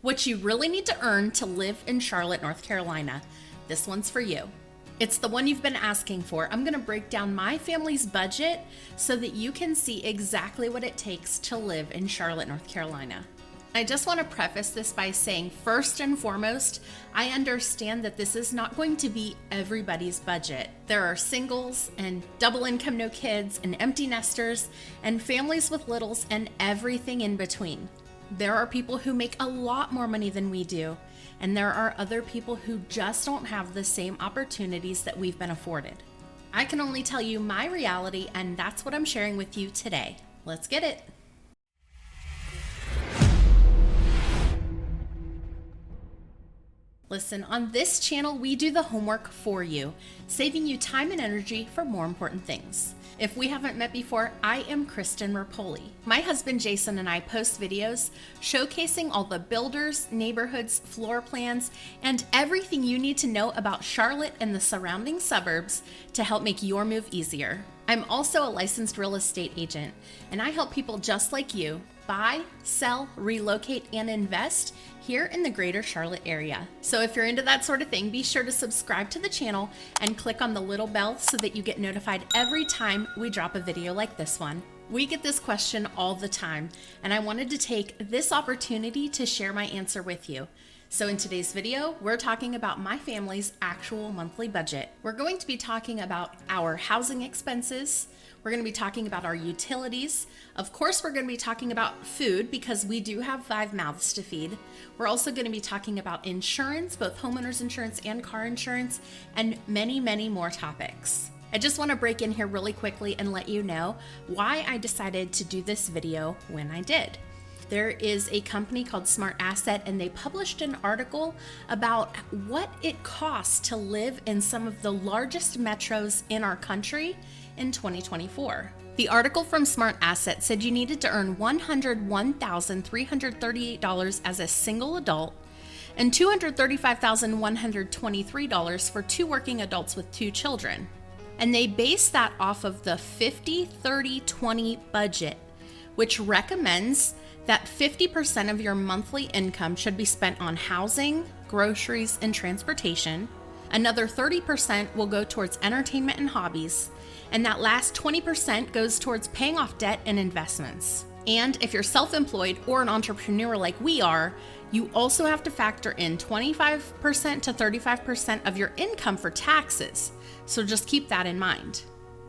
What you really need to earn to live in Charlotte, North Carolina. This one's for you. It's the one you've been asking for. I'm gonna break down my family's budget so that you can see exactly what it takes to live in Charlotte, North Carolina. I just want to preface this by saying, first and foremost, I understand that this is not going to be everybody's budget. There are singles and double income, no kids, and empty nesters, and families with littles, and everything in between. There are people who make a lot more money than we do, and there are other people who just don't have the same opportunities that we've been afforded. I can only tell you my reality, and that's what I'm sharing with you today. Let's get it. Listen, on this channel, we do the homework for you, saving you time and energy for more important things. If we haven't met before, I am Christen.ripoli. My husband Jason and I post videos showcasing all the builders, neighborhoods, floor plans, and everything you need to know about Charlotte and the surrounding suburbs to help make your move easier. I'm also a licensed real estate agent, and I help people just like you buy, sell, relocate, and invest here in the greater Charlotte area. So if you're into that sort of thing, be sure to subscribe to the channel and click on the little bell so that you get notified every time we drop a video like this one. We get this question all the time, and I wanted to take this opportunity to share my answer with you. So in today's video, we're talking about my family's actual monthly budget. We're going to be talking about our housing expenses. We're going to be talking about our utilities. Of course, we're going to be talking about food because we do have 5 mouths to feed. We're also going to be talking about insurance, both homeowners insurance and car insurance, and many, many more topics. I just want to break in here really quickly and let you know why I decided to do this video when I did. There is a company called Smart Asset, and they published an article about what it costs to live in some of the largest metros in our country in 2024. The article from Smart Asset said you needed to earn $101,338 as a single adult and $235,123 for 2 working adults with 2 children. And they based that off of the 50-30-20 budget, which recommends that 50% of your monthly income should be spent on housing, groceries, and transportation. Another 30% will go towards entertainment and hobbies, and that last 20% goes towards paying off debt and investments. And if you're self-employed or an entrepreneur like we are, you also have to factor in 25% to 35% of your income for taxes. So just keep that in mind.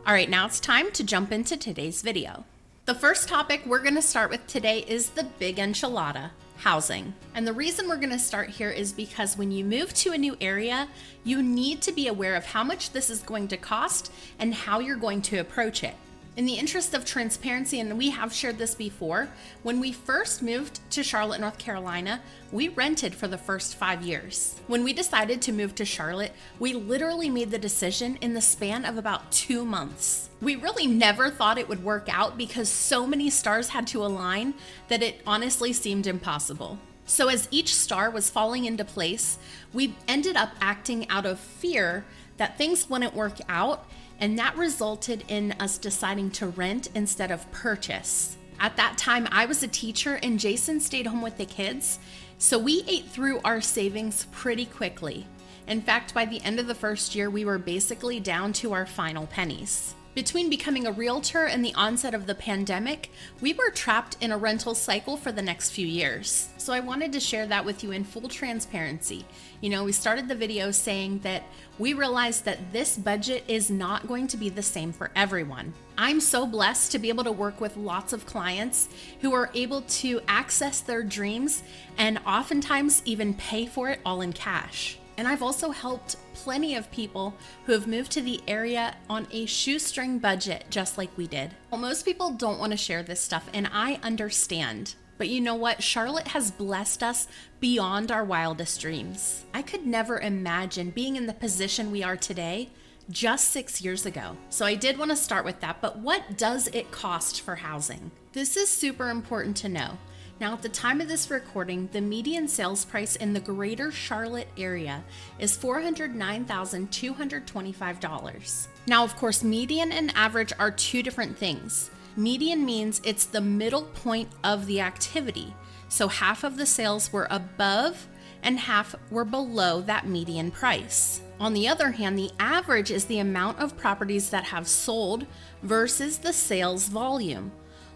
All right, now it's time to jump into today's video. The first topic we're going to start with today is the big enchilada, housing. And the reason we're going to start here is because when you move to a new area, you need to be aware of how much this is going to cost and how you're going to approach it. In the interest of transparency, and we have shared this before, when we first moved to Charlotte, North Carolina, we rented for the first 5 years. When we decided to move to Charlotte, we literally made the decision in the span of about 2 months. We really never thought it would work out because so many stars had to align that it honestly seemed impossible. So as each star was falling into place, we ended up acting out of fear that things wouldn't work out, and that resulted in us deciding to rent instead of purchase. At that time, I was a teacher and Jason stayed home with the kids, so we ate through our savings pretty quickly. In fact, by the end of the first year, we were basically down to our final pennies. Between becoming a realtor and the onset of the pandemic, we were trapped in a rental cycle for the next few years. So I wanted to share that with you in full transparency. You know, we started the video saying that we realized that this budget is not going to be the same for everyone. I'm so blessed to be able to work with lots of clients who are able to access their dreams and oftentimes even pay for it all in cash. And I've also helped plenty of people who have moved to the area on a shoestring budget, just like we did. Well, most people don't want to share this stuff, and I understand. But you know what? Charlotte has blessed us beyond our wildest dreams. I could never imagine being in the position we are today just 6 years ago. So I did want to start with that, but what does it cost for housing? This is super important to know. Now, at the time of this recording, the median sales price in the greater Charlotte area is $409,225. Now, of course, median and average are 2 different things. Median means it's the middle point of the activity. So half of the sales were above and half were below that median price. On the other hand, the average is the amount of properties that have sold versus the sales volume.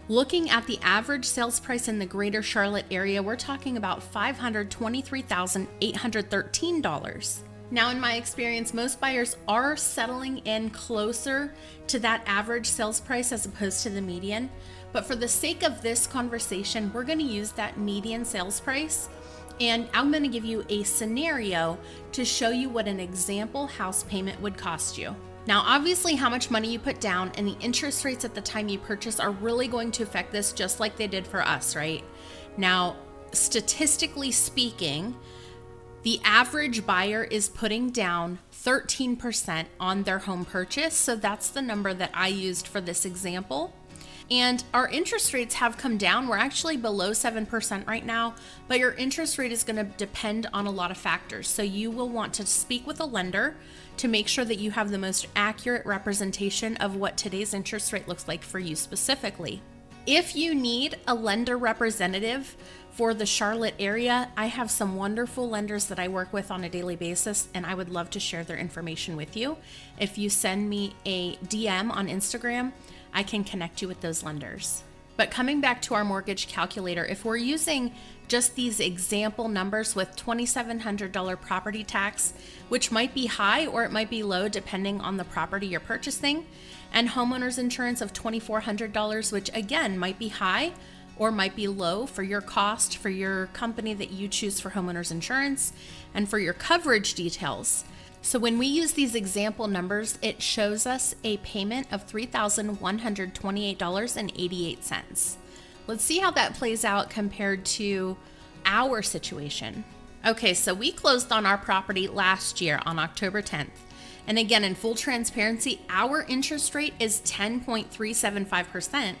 Looking at the average sales price in the greater Charlotte area, we're talking about $523,813. Now, in my experience, most buyers are settling in closer to that average sales price as opposed to the median. But for the sake of this conversation, we're going to use that median sales price. And I'm going to give you a scenario to show you what an example house payment would cost you. Now, obviously, how much money you put down and the interest rates at the time you purchase are really going to affect this, just like they did for us, right? Now, statistically speaking, the average buyer is putting down 13% on their home purchase. So that's the number that I used for this example. And our interest rates have come down. We're actually below 7% right now, but your interest rate is going to depend on a lot of factors. So you will want to speak with a lender to make sure that you have the most accurate representation of what today's interest rate looks like for you specifically. If you need a lender representative for the Charlotte area, I have some wonderful lenders that I work with on a daily basis, and I would love to share their information with you. If you send me a DM on Instagram, I can connect you with those lenders. But coming back to our mortgage calculator, if we're using just these example numbers with $2,700 property tax, which might be high or it might be low depending on the property you're purchasing, and homeowner's insurance of $2,400, which again might be high or might be low for your cost, for your company that you choose for homeowner's insurance, and for your coverage details. So when we use these example numbers, it shows us a payment of $3,128.88. Let's see how that plays out compared to our situation. Okay, so we closed on our property last year on October 10th. And again, in full transparency, our interest rate is 10.375%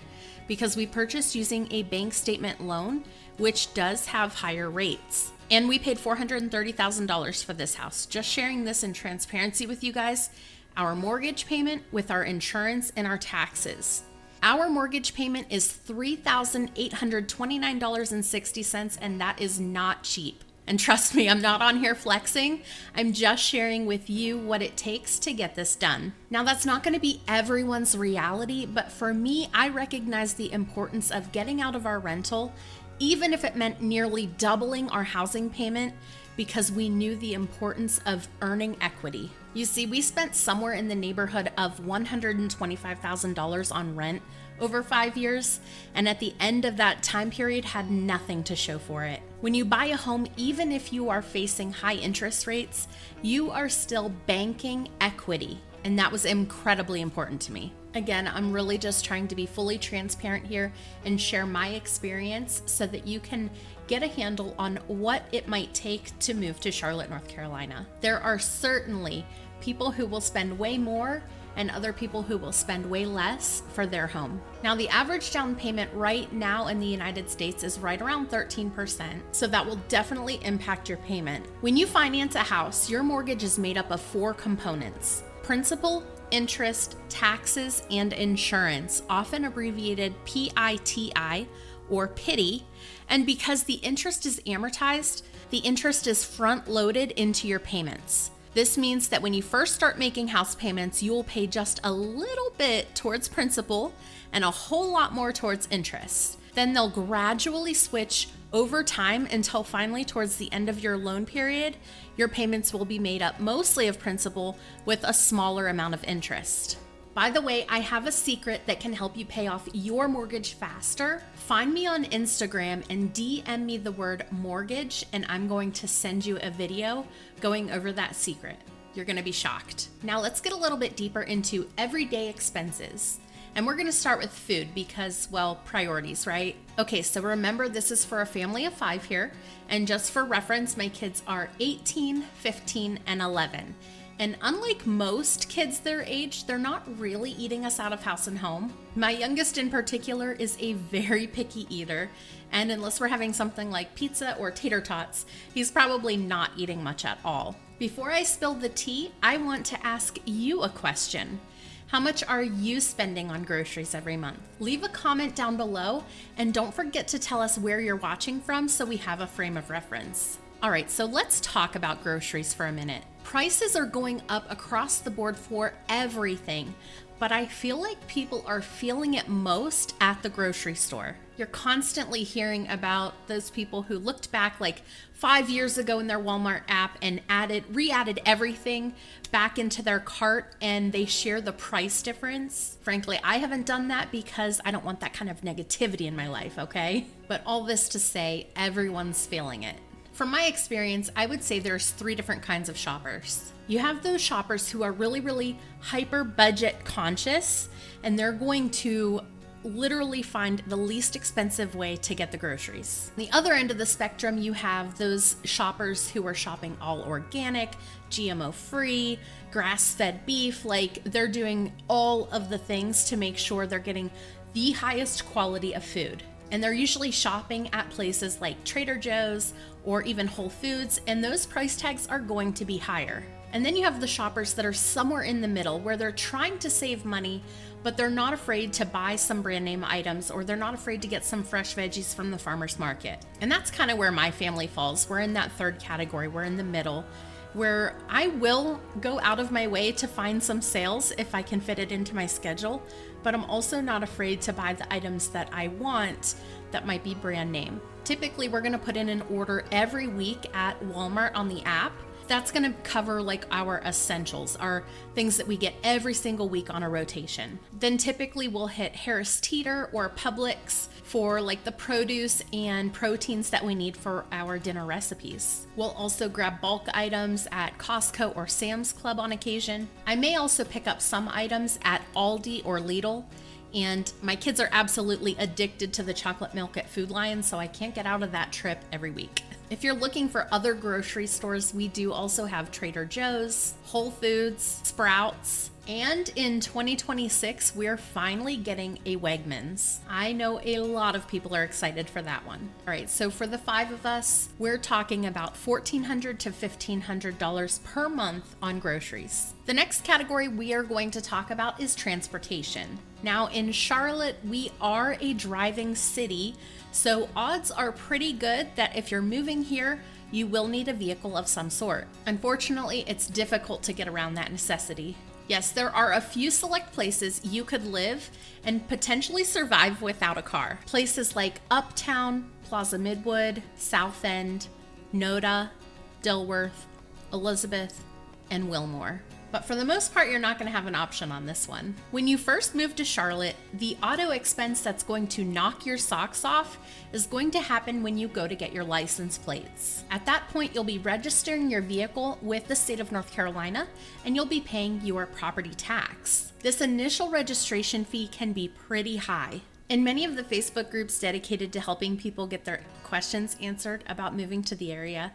because we purchased using a bank statement loan, which does have higher rates. And we paid $430,000 for this house. Just sharing this in transparency with you guys, our mortgage payment with our insurance and our taxes. Our mortgage payment is $3,829.60, and that is not cheap. And trust me, I'm not on here flexing. I'm just sharing with you what it takes to get this done. Now, that's not going to be everyone's reality, but for me, I recognize the importance of getting out of our rental, even if it meant nearly doubling our housing payment, because we knew the importance of earning equity. You see, we spent somewhere in the neighborhood of $125,000 on rent over 5 years, and at the end of that time period had nothing to show for it. When you buy a home, even if you are facing high interest rates, you are still banking equity, and that was incredibly important to me. Again, I'm really just trying to be fully transparent here and share my experience so that you can get a handle on what it might take to move to Charlotte, North Carolina. There are certainly people who will spend way more and other people who will spend way less for their home. Now, the average down payment right now in the United States is right around 13%, so that will definitely impact your payment. When you finance a house, your mortgage is made up of 4 components: principal, interest, taxes, and insurance, often abbreviated PITI or PITI. And because the interest is amortized, the interest is front-loaded into your payments. This means that when you first start making house payments, you will pay just a little bit towards principal and a whole lot more towards interest. Then they'll gradually switch over time until finally towards the end of your loan period, your payments will be made up mostly of principal with a smaller amount of interest. By the way, I have a secret that can help you pay off your mortgage faster. Find me on Instagram and DM me the word mortgage, and I'm going to send you a video going over that secret. You're going to be shocked. Now let's get a little bit deeper into everyday expenses. And we're going to start with food because, well, priorities, right? Okay, so remember this is for a family of 5 here. And just for reference, my kids are 18, 15, and 11. And unlike most kids their age, they're not really eating us out of house and home. My youngest in particular is a very picky eater. And unless we're having something like pizza or tater tots, he's probably not eating much at all. Before I spill the tea, I want to ask you a question. How much are you spending on groceries every month? Leave a comment down below and don't forget to tell us where you're watching from so we have a frame of reference. All right, so let's talk about groceries for a minute. Prices are going up across the board for everything, but I feel like people are feeling it most at the grocery store. You're constantly hearing about those people who looked back like 5 years ago in their Walmart app and re-added everything back into their cart, and they share the price difference. Frankly, I haven't done that because I don't want that kind of negativity in my life, okay? But all this to say, everyone's feeling it. From my experience, I would say there's 3 different kinds of shoppers. You have those shoppers who are really hyper budget conscious, and they're going to literally find the least expensive way to get the groceries. On the other end of the spectrum, you have those shoppers who are shopping all organic, GMO free, grass-fed beef. Like, they're doing all of the things to make sure they're getting the highest quality of food. And they're usually shopping at places like Trader Joe's or even Whole Foods, and those price tags are going to be higher. And then you have the shoppers that are somewhere in the middle where they're trying to save money, but they're not afraid to buy some brand name items, or they're not afraid to get some fresh veggies from the farmer's market. And that's kind of where my family falls. We're in that third category. We're in the middle, where I will go out of my way to find some sales if I can fit it into my schedule, but I'm also not afraid to buy the items that I want that might be brand name. Typically, we're gonna put in an order every week at Walmart on the app. That's gonna cover like our essentials, our things that we get every single week on a rotation. Then typically we'll hit Harris Teeter or Publix for like the produce and proteins that we need for our dinner recipes. We'll also grab bulk items at Costco or Sam's Club on occasion. I may also pick up some items at Aldi or Lidl. And my kids are absolutely addicted to the chocolate milk at Food Lion, so I can't get out of that trip every week. If you're looking for other grocery stores, we do also have Trader Joe's, Whole Foods, Sprouts, and in 2026, we're finally getting a Wegmans. I know a lot of people are excited for that one. All right, so for the 5 of us, we're talking about $1,400 to $1,500 per month on groceries. The next category we are going to talk about is transportation. Now in Charlotte, we are a driving city, so odds are pretty good that if you're moving here, you will need a vehicle of some sort. Unfortunately, it's difficult to get around that necessity. Yes, there are a few select places you could live and potentially survive without a car. Places like Uptown, Plaza Midwood, South End, Noda, Dilworth, Elizabeth, and Wilmore. But for the most part, you're not going to have an option on this one. When you first move to Charlotte, the auto expense that's going to knock your socks off is going to happen when you go to get your license plates. At that point, you'll be registering your vehicle with the state of North Carolina, and you'll be paying your property tax. This initial registration fee can be pretty high. In many of the Facebook groups dedicated to helping people get their questions answered about moving to the area,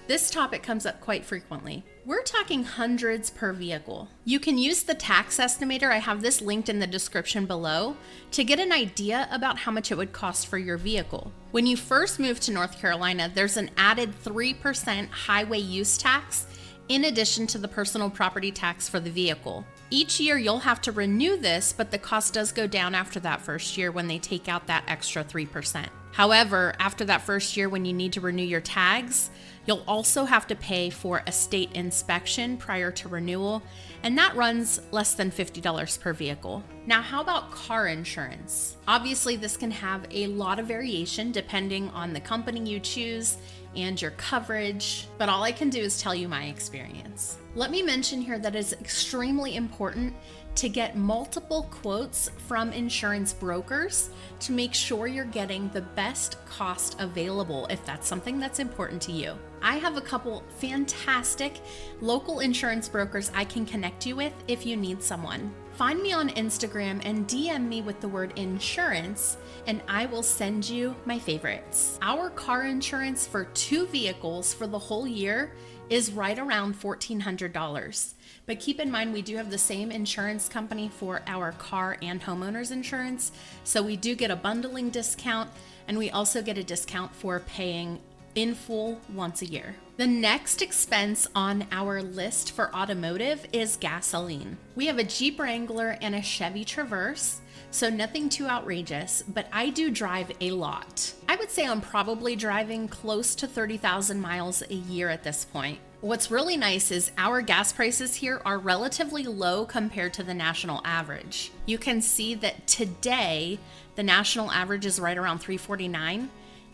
this topic comes up quite frequently. We're talking hundreds per vehicle. You can use the tax estimator, I have this linked in the description below, to get an idea about how much it would cost for your vehicle. When you first move to North Carolina, there's an added 3% highway use tax in addition to the personal property tax for the vehicle. Each year you'll have to renew this, but the cost does go down after that first year when they take out that extra 3%. However, after that first year when you need to renew your tags, you'll also have to pay for a state inspection prior to renewal, and that runs less than $50 per vehicle. Now, how about car insurance? Obviously, this can have a lot of variation depending on the company you choose and your coverage, but all I can do is tell you my experience. Let me mention here that it's extremely important to get multiple quotes from insurance brokers to make sure you're getting the best cost available if that's something that's important to you. I have a couple fantastic local insurance brokers I can connect you with if you need someone. Find me on Instagram and DM me with the word insurance, and I will send you my favorites. Our car insurance for 2 vehicles for the whole year is right around $1,400. But keep in mind, we do have the same insurance company for our car and homeowners insurance. So we do get a bundling discount, and we also get a discount for paying in full once a year. The next expense on our list for automotive is gasoline. We have a Jeep Wrangler and a Chevy Traverse, so nothing too outrageous, but I do drive a lot. I would say I'm probably driving close to 30,000 miles a year at this point. What's really nice is our gas prices here are relatively low compared to the national average. You can see that today, the national average is right around $3.49,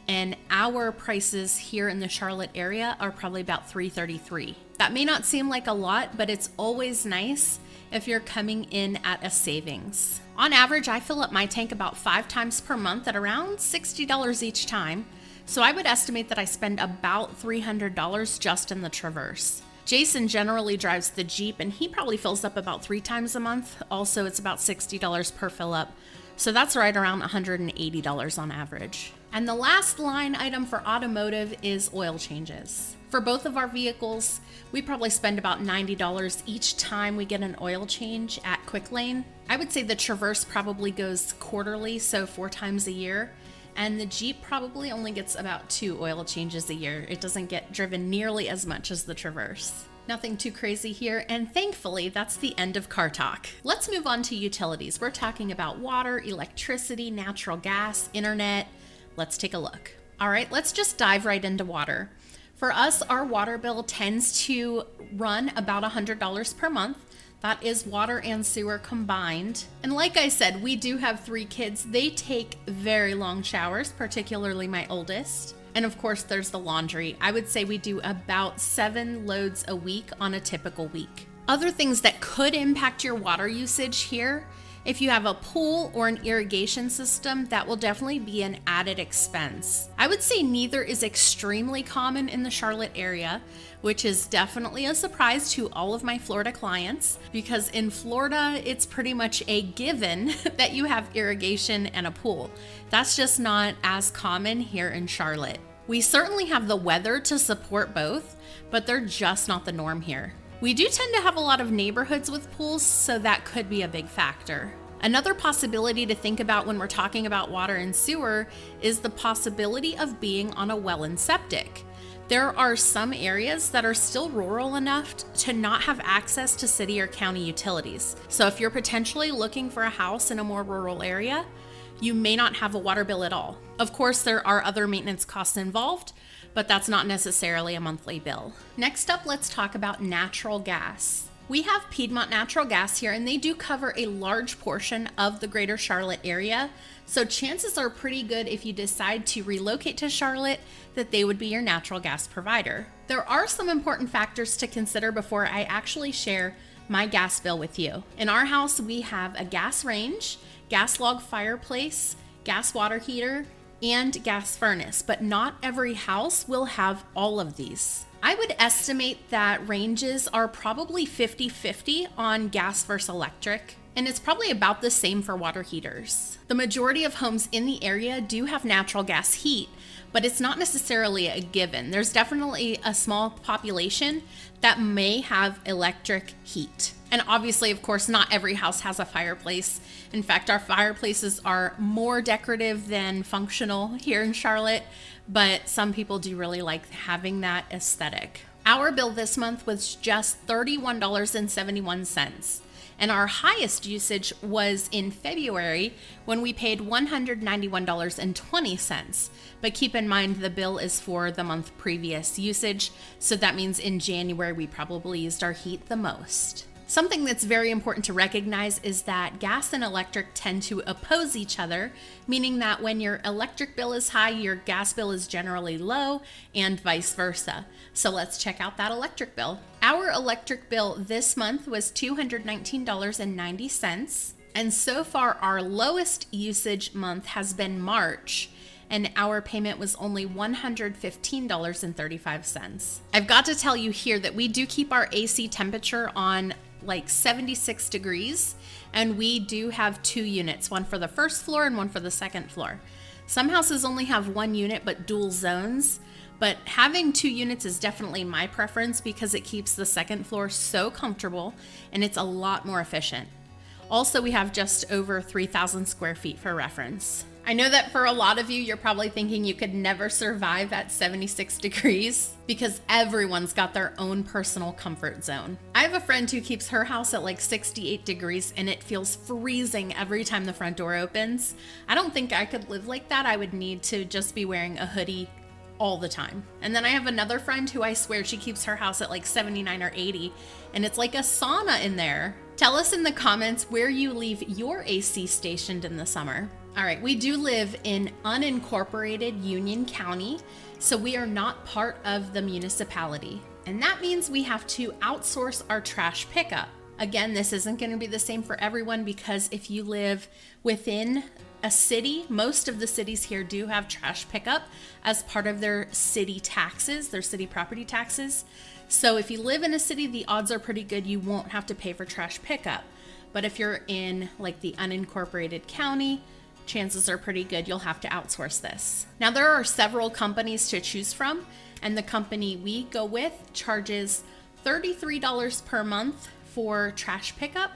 and our prices here in the Charlotte area are probably about $3.33. That may not seem like a lot, but it's always nice if you're coming in at a savings. On average, I fill up my tank about 5 times per month at around $60 each time. So I would estimate that I spend about $300 just in the Traverse. Jason generally drives the Jeep and he probably fills up about 3 times a month. Also, it's about $60 per fill up. So that's right around $180 on average. And the last line item for automotive is oil changes. For both of our vehicles, we probably spend about $90 each time we get an oil change at Quick Lane. I would say the Traverse probably goes quarterly, so 4 times a year. And the Jeep probably only gets about 2 oil changes a year. It doesn't get driven nearly as much as the Traverse. Nothing too crazy here, and thankfully, that's the end of car talk. Let's move on to utilities. We're talking about water, electricity, natural gas, internet. Let's take a look. All right, let's just dive right into water. For us, our water bill tends to run about $100 per month. That is water and sewer combined. And like I said, we do have 3 kids. They take very long showers, particularly my oldest. And of course, there's the laundry. I would say we do about 7 loads a week on a typical week. Other things that could impact your water usage here, if you have a pool or an irrigation system, that will definitely be an added expense. I would say neither is extremely common in the Charlotte area, which is definitely a surprise to all of my Florida clients, because in Florida, it's pretty much a given that you have irrigation and a pool. That's just not as common here in Charlotte. We certainly have the weather to support both, but they're just not the norm here. We do tend to have a lot of neighborhoods with pools, so that could be a big factor. Another possibility to think about when we're talking about water and sewer is the possibility of being on a well and septic. There are some areas that are still rural enough to not have access to city or county utilities. So if you're potentially looking for a house in a more rural area, you may not have a water bill at all. Of course, there are other maintenance costs involved, but that's not necessarily a monthly bill. Next up, let's talk about natural gas. We have Piedmont Natural Gas here, and they do cover a large portion of the greater Charlotte area. So chances are pretty good if you decide to relocate to Charlotte that they would be your natural gas provider. There are some important factors to consider before I actually share my gas bill with you. In our house, we have a gas range, gas log fireplace, gas water heater, and gas furnace, but not every house will have all of these. I would estimate that ranges are probably 50-50 on gas versus electric, and it's probably about the same for water heaters. The majority of homes in the area do have natural gas heat, but it's not necessarily a given. There's definitely a small population that may have electric heat. And obviously, of course, not every house has a fireplace. In fact, our fireplaces are more decorative than functional here in Charlotte, but some people do really like having that aesthetic. Our bill this month was just $31.71. And our highest usage was in February when we paid $191.20. But keep in mind the bill is for the month previous usage, so that means in January we probably used our heat the most. Something that's very important to recognize is that gas and electric tend to oppose each other, meaning that when your electric bill is high, your gas bill is generally low, and vice versa. So let's check out that electric bill. Our electric bill this month was $219.90, and so far our lowest usage month has been March, and our payment was only $115.35. I've got to tell you here that we do keep our AC temperature on like 76 degrees, and we do have 2 units, one for the first floor and one for the second floor. Some houses only have 1 unit but dual zones, but having 2 units is definitely my preference because it keeps the second floor so comfortable and it's a lot more efficient. Also, we have just over 3,000 square feet for reference. I know that for a lot of you, you're probably thinking you could never survive at 76 degrees because everyone's got their own personal comfort zone. I have a friend who keeps her house at like 68 degrees and it feels freezing every time the front door opens. I don't think I could live like that. I would need to just be wearing a hoodie all the time. And then I have another friend who I swear she keeps her house at like 79 or 80 and it's like a sauna in there. Tell us in the comments where you leave your AC stationed in the summer. All right, we do live in unincorporated Union County, so we are not part of the municipality. And that means we have to outsource our trash pickup. Again, this isn't going to be the same for everyone because if you live within a city, most of the cities here do have trash pickup as part of their city taxes, their city property taxes. So if you live in a city, the odds are pretty good you won't have to pay for trash pickup. But if you're in like the unincorporated county, chances are pretty good you'll have to outsource this. Now there are several companies to choose from, and the company we go with charges $33 per month for trash pickup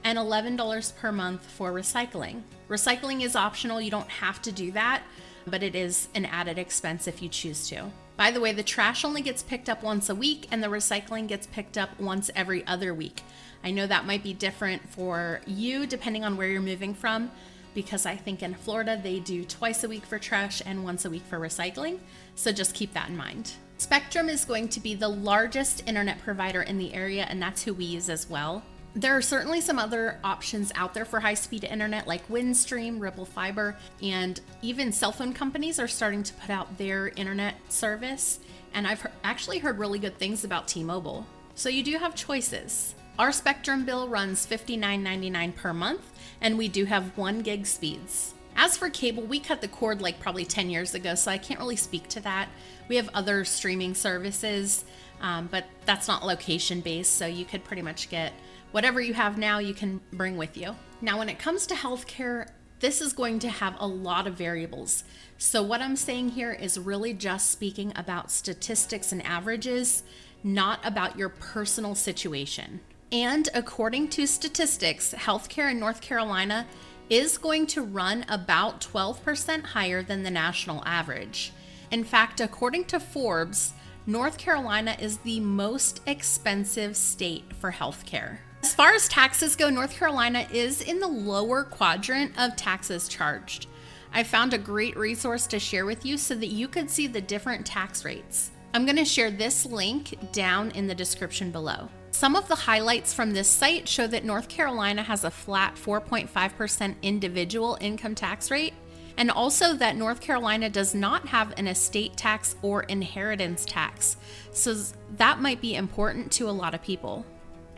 and $11 per month for recycling. Recycling is optional, you don't have to do that, but it is an added expense if you choose to. By the way, the trash only gets picked up once a week and the recycling gets picked up once every other week. I know that might be different for you depending on where you're moving from, because I think in Florida they do twice a week for trash and once a week for recycling. So just keep that in mind. Spectrum is going to be the largest internet provider in the area, and that's who we use as well. There are certainly some other options out there for high-speed internet like Windstream, Ripple Fiber, and even cell phone companies are starting to put out their internet service. And I've actually heard really good things about T-Mobile. So you do have choices. Our Spectrum bill runs $59.99 per month, and we do have 1 gig speeds. As for cable, we cut the cord like probably 10 years ago, so I can't really speak to that. We have other streaming services, but that's not location-based, so you could pretty much get whatever you have now you can bring with you. Now, when it comes to healthcare, this is going to have a lot of variables. So what I'm saying here is really just speaking about statistics and averages, not about your personal situation. And according to statistics, healthcare in North Carolina is going to run about 12% higher than the national average. In fact, according to Forbes, North Carolina is the most expensive state for healthcare. As far as taxes go, North Carolina is in the lower quadrant of taxes charged. I found a great resource to share with you so that you could see the different tax rates. I'm going to share this link down in the description below. Some of the highlights from this site show that North Carolina has a flat 4.5% individual income tax rate, and also that North Carolina does not have an estate tax or inheritance tax. So that might be important to a lot of people.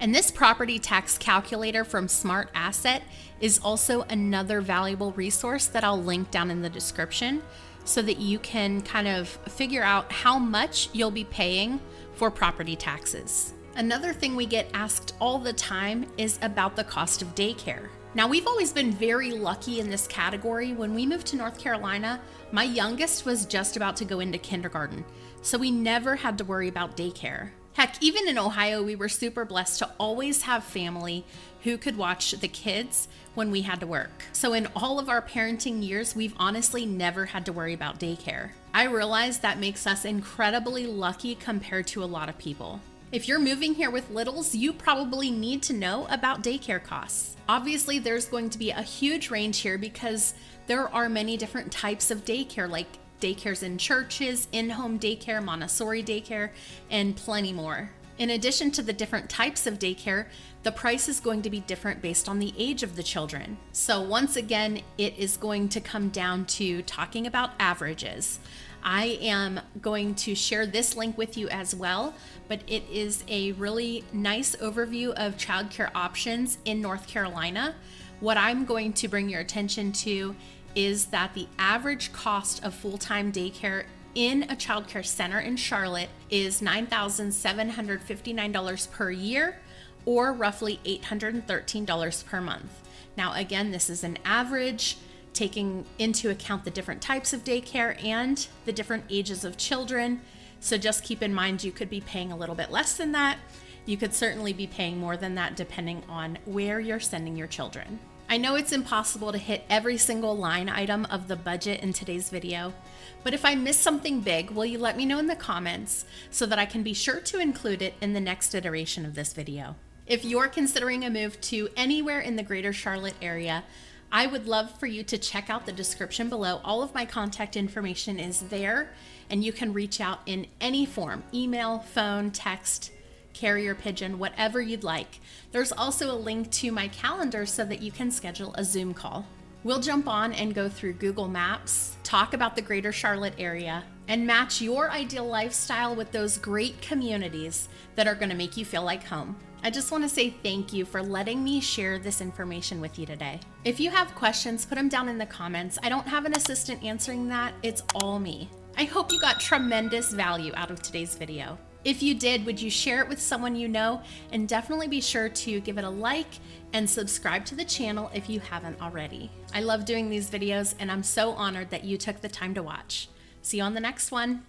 And this property tax calculator from Smart Asset is also another valuable resource that I'll link down in the description so that you can kind of figure out how much you'll be paying for property taxes. Another thing we get asked all the time is about the cost of daycare. Now, we've always been very lucky in this category. When we moved to North Carolina, my youngest was just about to go into kindergarten, so we never had to worry about daycare. Heck, even in Ohio, we were super blessed to always have family who could watch the kids when we had to work. So in all of our parenting years, we've honestly never had to worry about daycare. I realize that makes us incredibly lucky compared to a lot of people. If you're moving here with littles, you probably need to know about daycare costs. Obviously, there's going to be a huge range here because there are many different types of daycare, like daycares in churches, in-home daycare, Montessori daycare, and plenty more. In addition to the different types of daycare, the price is going to be different based on the age of the children. So once again, it is going to come down to talking about averages. I am going to share this link with you as well, but it is a really nice overview of childcare options in North Carolina. What I'm going to bring your attention to is that the average cost of full-time daycare in a childcare center in Charlotte is $9,759 per year, or roughly $813 per month. Now, again, this is an average, taking into account the different types of daycare and the different ages of children. So just keep in mind you could be paying a little bit less than that. You could certainly be paying more than that depending on where you're sending your children. I know it's impossible to hit every single line item of the budget in today's video, but if I missed something big, will you let me know in the comments so that I can be sure to include it in the next iteration of this video? If you're considering a move to anywhere in the greater Charlotte area, I would love for you to check out the description below. All of my contact information is there, and you can reach out in any form: email, phone, text, carrier pigeon, whatever you'd like. There's also a link to my calendar so that you can schedule a Zoom call. We'll jump on and go through Google Maps, talk about the greater Charlotte area, and match your ideal lifestyle with those great communities that are going to make you feel like home. I just want to say thank you for letting me share this information with you today. If you have questions, put them down in the comments. I don't have an assistant answering that. It's all me. I hope you got tremendous value out of today's video. If you did, would you share it with someone you know? And definitely be sure to give it a like and subscribe to the channel if you haven't already. I love doing these videos, and I'm so honored that you took the time to watch. See you on the next one.